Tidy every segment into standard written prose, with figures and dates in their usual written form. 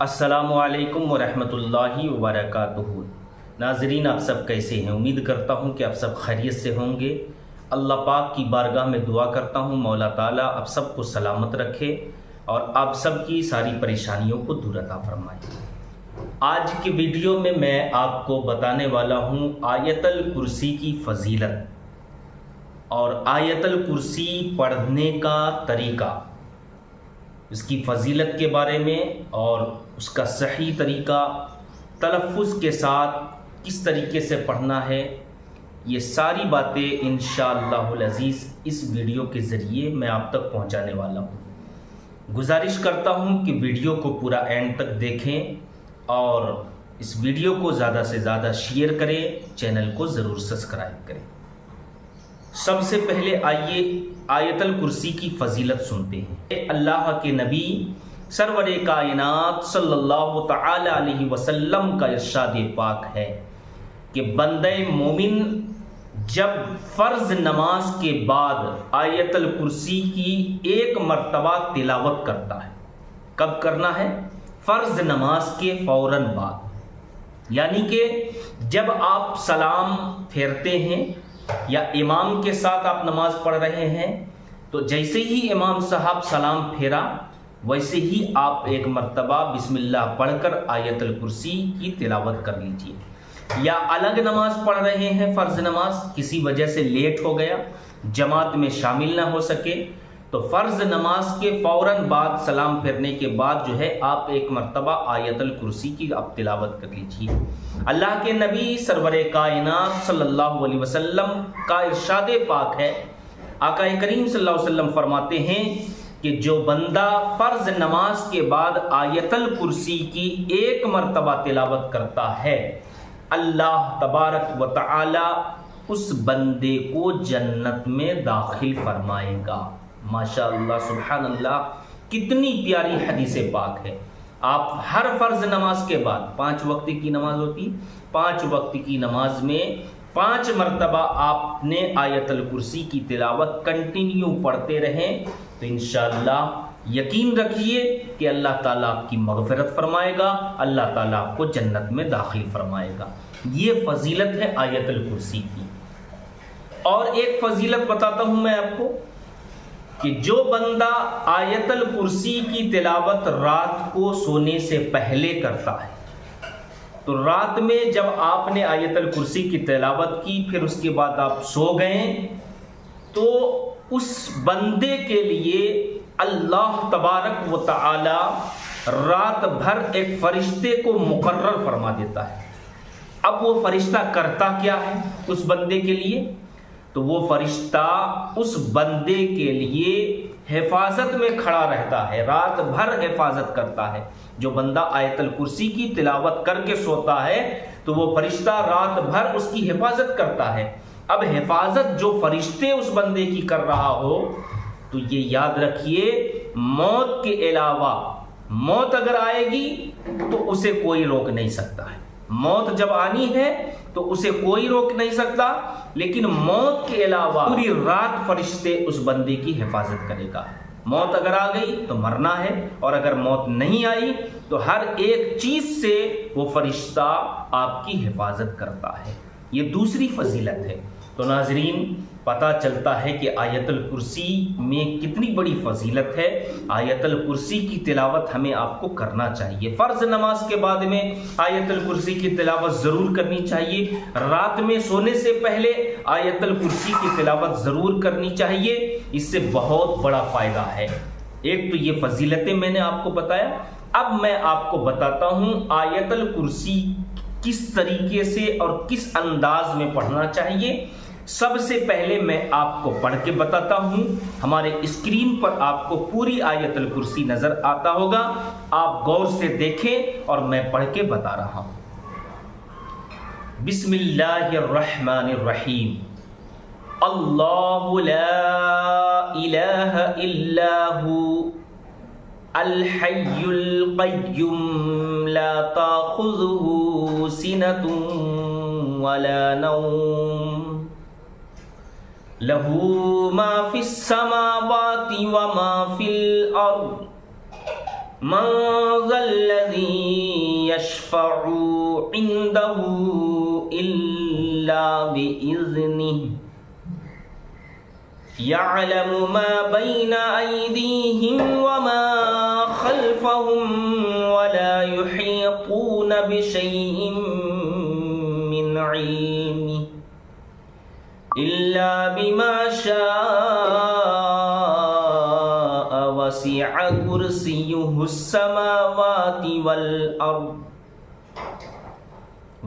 السلام علیکم ورحمۃ اللہ وبرکاتہ۔ ناظرین، آپ سب کیسے ہیں؟ امید کرتا ہوں کہ آپ سب خیریت سے ہوں گے۔ اللہ پاک کی بارگاہ میں دعا کرتا ہوں مولا تعالیٰ آپ سب کو سلامت رکھے اور آپ سب کی ساری پریشانیوں کو دور عطا فرمائے۔ آج کی ویڈیو میں آپ کو بتانے والا ہوں آیت الکرسی کی فضیلت اور آیت الکرسی پڑھنے کا طریقہ، اس کی فضیلت کے بارے میں اور اس کا صحیح طریقہ، تلفظ کے ساتھ کس طریقے سے پڑھنا ہے، یہ ساری باتیں انشاءاللہ العزیز اس ویڈیو کے ذریعے میں آپ تک پہنچانے والا ہوں۔ گزارش کرتا ہوں کہ ویڈیو کو پورا اینڈ تک دیکھیں اور اس ویڈیو کو زیادہ سے زیادہ شیئر کریں، چینل کو ضرور سبسکرائب کریں۔ سب سے پہلے آئیے آیت الکرسی کی فضیلت سنتے ہیں۔ اللہ کے نبی سرور کائنات صلی اللہ تعالی علیہ وسلم کا ارشاد پاک ہے کہ بندہ مومن جب فرض نماز کے بعد آیت الکرسی کی ایک مرتبہ تلاوت کرتا ہے، کب کرنا ہے؟ فرض نماز کے فوراً بعد، یعنی کہ جب آپ سلام پھیرتے ہیں یا امام کے ساتھ آپ نماز پڑھ رہے ہیں تو جیسے ہی امام صاحب سلام پھیرا ویسے ہی آپ ایک مرتبہ بسم اللہ پڑھ کر آیت الکرسی کی تلاوت کر لیجئے۔ یا الگ نماز پڑھ رہے ہیں، فرض نماز، کسی وجہ سے لیٹ ہو گیا، جماعت میں شامل نہ ہو سکے، تو فرض نماز کے فوراً بعد سلام پھیرنے کے بعد جو ہے آپ ایک مرتبہ آیت الکرسی کی آپ تلاوت کر لیجئے۔ اللہ کے نبی سرور کائنات صلی اللہ علیہ وسلم کا ارشاد پاک ہے، آقا کریم صلی اللہ علیہ وسلم فرماتے ہیں کہ جو بندہ فرض نماز کے بعد آیت الکرسی کی ایک مرتبہ تلاوت کرتا ہے، اللہ تبارک و تعالی اس بندے کو جنت میں داخل فرمائے گا۔ ماشاءاللہ، سبحان اللہ، کتنی پیاری حدیث پاک ہے۔ آپ ہر فرض نماز کے بعد 5 وقت کی نماز ہوتی، 5 وقت کی نماز میں 5 مرتبہ آپ نے آیت الکرسی کی تلاوت کنٹینیو پڑھتے رہیں تو انشاءاللہ یقین رکھیے کہ اللہ تعالیٰ آپ کی مغفرت فرمائے گا، اللہ تعالیٰ آپ کو جنت میں داخل فرمائے گا۔ یہ فضیلت ہے آیت الکرسی کی۔ اور ایک فضیلت بتاتا ہوں میں آپ کو کہ جو بندہ آیت الکرسی کی تلاوت رات کو سونے سے پہلے کرتا ہے، تو رات میں جب آپ نے آیت الکرسی کی تلاوت کی پھر اس کے بعد آپ سو گئے تو اس بندے کے لیے اللہ تبارک و تعالی رات بھر ایک فرشتے کو مقرر فرما دیتا ہے۔ اب وہ فرشتہ کرتا کیا ہے اس بندے کے لیے؟ تو وہ فرشتہ اس بندے کے لیے حفاظت میں کھڑا رہتا ہے، رات بھر حفاظت کرتا ہے۔ جو بندہ آیت الکرسی کی تلاوت کر کے سوتا ہے تو وہ فرشتہ رات بھر اس کی حفاظت کرتا ہے۔ اب حفاظت جو فرشتے اس بندے کی کر رہا ہو تو یہ یاد رکھیے، موت کے علاوہ موت اگر آئے گی تو اسے کوئی روک نہیں سکتا ہے۔ موت جب آنی ہے تو اسے کوئی روک نہیں سکتا، لیکن موت کے علاوہ پوری رات فرشتے اس بندے کی حفاظت کرے گا۔ موت اگر آ گئی تو مرنا ہے، اور اگر موت نہیں آئی تو ہر ایک چیز سے وہ فرشتہ آپ کی حفاظت کرتا ہے۔ یہ دوسری فضیلت ہے۔ تو ناظرین، پتہ چلتا ہے کہ آیت الکرسی میں کتنی بڑی فضیلت ہے۔ آیت الکرسی کی تلاوت ہمیں آپ کو کرنا چاہیے۔ فرض نماز کے بعد میں آیت الکرسی کی تلاوت ضرور کرنی چاہیے، رات میں سونے سے پہلے آیت الکرسی کی تلاوت ضرور کرنی چاہیے، اس سے بہت بڑا فائدہ ہے۔ ایک تو یہ فضیلتیں میں نے آپ کو بتایا، اب میں آپ کو بتاتا ہوں آیت الکرسی کس طریقے سے اور کس انداز میں پڑھنا چاہیے۔ سب سے پہلے میں آپ کو پڑھ کے بتاتا ہوں۔ ہمارے اسکرین پر آپ کو پوری آیت الکرسی نظر آتا ہوگا، آپ غور سے دیکھیں اور میں پڑھ کے بتا رہا ہوں۔ بسم اللہ الرحمن الرحیم۔ اللہ لا الہ الا ہو الحی القیوم لا تاخذہ سنۃ ولا نوم لہ ما فی السماوات وما فی الارض من ذا الذی یشفع عنده الا بإذنه يعلم ما بين أيديهم وما خلفهم ولا يحيطون بشيء من علمه إلا بما شاء وسع كرسيه السماوات والأرض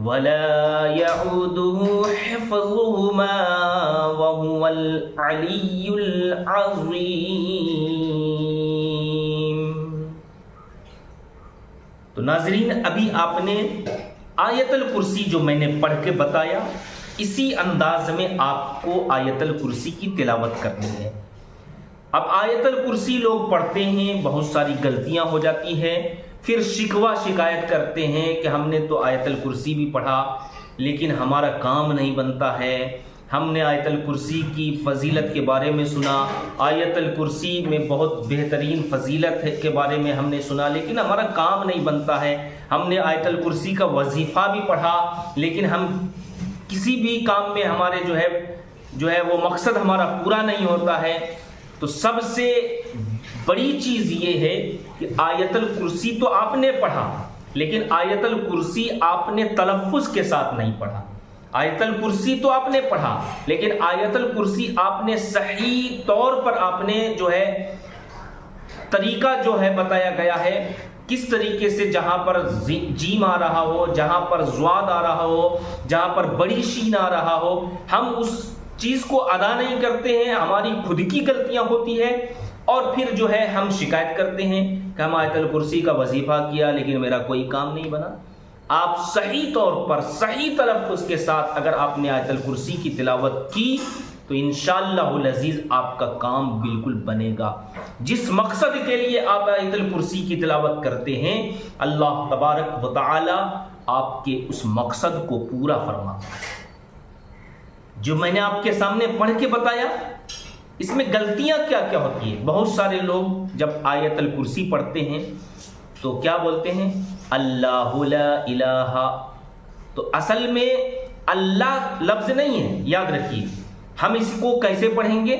ولا يعوده حفظهما وهو العلي العظيم۔ تو ناظرین، ابھی آپ نے آیت الکرسی جو میں نے پڑھ کے بتایا، اسی انداز میں آپ کو آیت الکرسی کی تلاوت کرنی ہے۔ اب آیت الکرسی لوگ پڑھتے ہیں، بہت ساری غلطیاں ہو جاتی ہیں، پھر شکوہ شکایت کرتے ہیں کہ ہم نے تو آیت الکرسی بھی پڑھا لیکن ہمارا کام نہیں بنتا ہے، ہم نے آیت الکرسی کی فضیلت کے بارے میں سنا، آیت الکرسی میں بہت بہترین فضیلت کے بارے میں ہم نے سنا، لیکن ہمارا کام نہیں بنتا ہے، ہم نے آیت الکرسی کا وظیفہ بھی پڑھا لیکن ہم کسی بھی کام میں ہمارے جو ہے وہ مقصد ہمارا پورا نہیں ہوتا ہے۔ تو سب سے بڑی چیز یہ ہے کہ آیت الکرسی تو آپ نے پڑھا لیکن آیت الکرسی آپ نے تلفظ کے ساتھ نہیں پڑھا۔ آیت الکرسی تو آپ نے پڑھا لیکن آیت الکرسی آپ نے صحیح طور پر آپ نے جو ہے طریقہ جو ہے بتایا گیا ہے، کس طریقے سے جہاں پر جیم آ رہا ہو، جہاں پر زواد آ رہا ہو، جہاں پر بڑی شین آ رہا ہو، ہم اس چیز کو ادا نہیں کرتے ہیں، ہماری خود کی غلطیاں ہوتی ہے، اور پھر جو ہے ہم شکایت کرتے ہیں کہ ہم آیت الکرسی کا وظیفہ کیا لیکن میرا کوئی کام نہیں بنا۔ آپ صحیح طور پر صحیح تلفظ کے ساتھ اگر آپ نے آیت الکرسی کی تلاوت کی تو انشاءاللہ العزیز آپ کا کام بالکل بنے گا۔ جس مقصد کے لیے آپ آیت الکرسی کی تلاوت کرتے ہیں، اللہ تبارک و تعالی آپ کے اس مقصد کو پورا فرماتا ہے۔ جو میں نے آپ کے سامنے پڑھ کے بتایا، اس میں غلطیاں کیا کیا ہوتی ہیں؟ بہت سارے لوگ جب آیت الکرسی پڑھتے ہیں تو کیا بولتے ہیں؟ اللہ لا الہ، تو اصل میں اللہ لفظ نہیں ہے، یاد رکھیے۔ ہم اس کو کیسے پڑھیں گے؟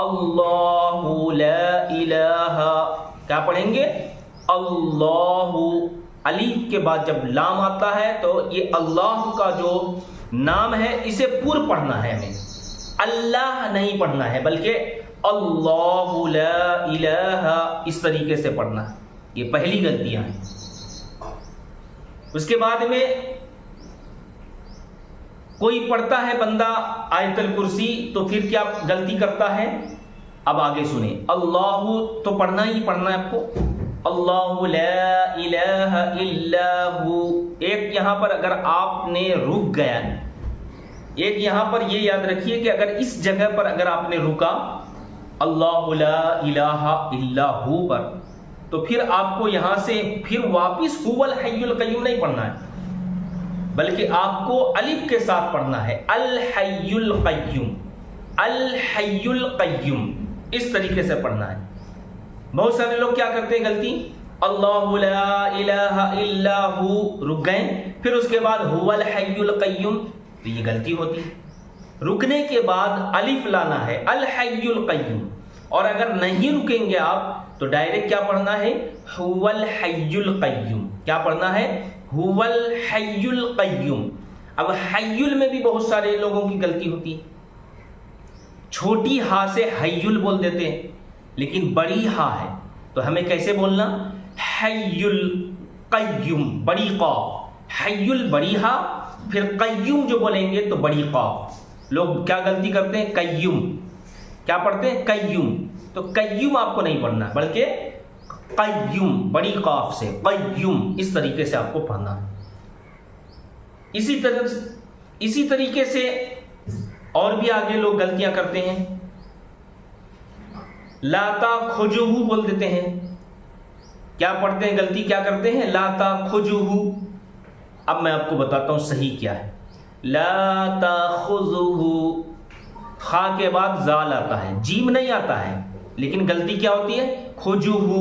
اللہ لا الہ، کیا پڑھیں گے؟ اللہ، الف کے بعد جب لام آتا ہے تو یہ اللہ کا جو نام ہے اسے پور پڑھنا ہے، ہمیں اللہ نہیں پڑھنا ہے بلکہ اللہ لا الہ اس طریقے سے پڑھنا ہے۔ یہ پہلی غلطیاں ہیں۔ اس کے بعد میں کوئی پڑھتا ہے بندہ آیت الکرسی تو پھر کیا غلطی کرتا ہے؟ اب آگے سنیں، اللہ تو پڑھنا ہی پڑھنا ہے آپ کو، اللہ لا الہ الا ہو۔ ایک یہاں پر اگر آپ نے رک گیا، ایک یہاں پر یہ یاد رکھیے کہ اگر اس جگہ پر اگر آپ نے رکا اللہ لا الہ الا ہو پر، تو پھر آپ کو یہاں سے پھر واپس هو الحی القیوم نہیں پڑھنا ہے بلکہ آپ کو الف کے ساتھ پڑھنا ہے، الحی القیوم، الحی القیوم، اس طریقے سے پڑھنا ہے۔ بہت سارے لوگ کیا کرتے ہیں غلطی، اللہ لا الہ الا ہو رک گئے، پھر اس کے بعد هو الحی القیوم، تو یہ غلطی ہوتی ہے۔ رکنے کے بعد الف لانا ہے، الحی القیوم، اور اگر نہیں رکیں گے آپ تو ڈائریکٹ کیا پڑھنا ہے؟ هو الحی القیوم۔ کیا پڑھنا ہے؟ هو الحی القیوم۔ اب حیل میں بھی بہت سارے لوگوں کی غلطی ہوتی ہے، چھوٹی ہا سے حیل بول دیتے ہیں لیکن بڑی ہا ہے تو ہمیں کیسے بولنا؟ حی القیوم، بڑی قاف، حیل بڑی ہا، پھر قیوم جو بولیں گے تو بڑی قاف۔ لوگ کیا غلطی کرتے ہیں؟ قیوم، کیا پڑھتے ہیں؟ قیوم، تو قیوم آپ کو نہیں پڑھنا بلکہ قیوم بڑی قاف سے، قیوم، اس طریقے سے آپ کو پڑھنا ہے۔ اسی طریقے سے اور بھی آگے لوگ غلطیاں کرتے ہیں، لاتا کھجوہو بول دیتے ہیں۔ کیا پڑھتے ہیں؟ غلطی کیا کرتے ہیں؟ لاتا کھجوہو۔ اب میں آپ کو بتاتا ہوں صحیح کیا ہے۔ لا تاخذہ، خا کے بعد زال آتا ہے، جیم نہیں آتا ہے، لیکن غلطی کیا ہوتی ہے؟ کھجوہو،